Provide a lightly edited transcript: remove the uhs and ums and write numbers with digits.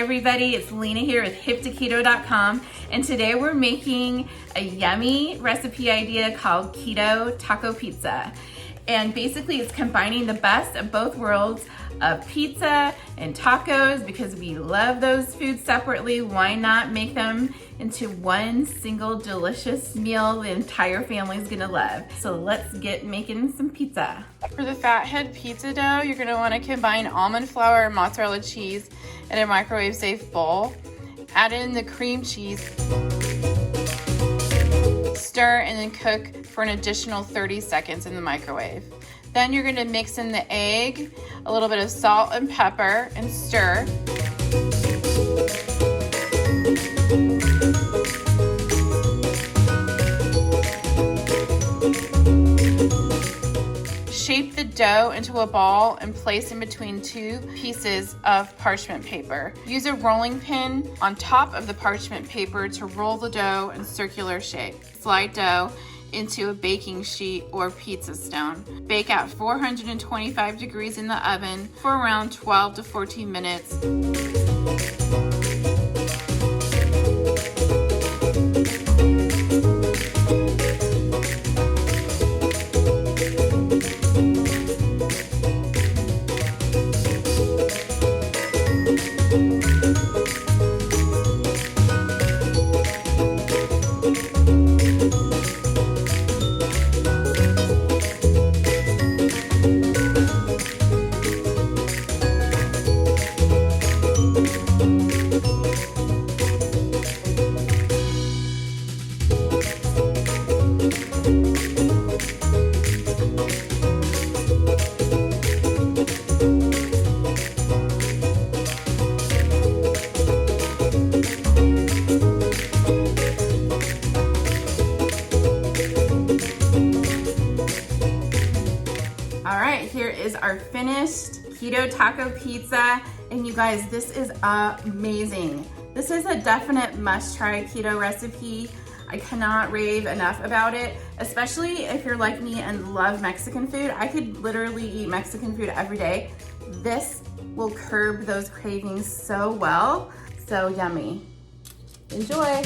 everybody, it's Lena here with hip2keto.com, and today we're making a yummy recipe idea called Keto Taco Pizza. And basically it's combining the best of both worlds of pizza and tacos because we love those foods separately. Why not make them into one single delicious meal the entire family is gonna love? So let's get making some pizza. For the Fathead pizza dough, you're gonna wanna combine almond flour and mozzarella cheese in a microwave safe bowl. Add in the cream cheese. Stir and then cook for an additional 30 seconds in the microwave. Then you're gonna mix in the egg, a little bit of salt and pepper, and stir. Shape the dough into a ball and place in between two pieces of parchment paper. Use a rolling pin on top of the parchment paper to roll the dough in circular shape. Slide dough into a baking sheet or pizza stone. Bake at 425 degrees in the oven for around 12 to 14 minutes. All right, here is our finished Keto Taco Pizza. And you guys, this is amazing. This is a definite must-try keto recipe. I cannot rave enough about it, especially if you're like me and love Mexican food. I could literally eat Mexican food every day. This will curb those cravings so well. So yummy. Enjoy.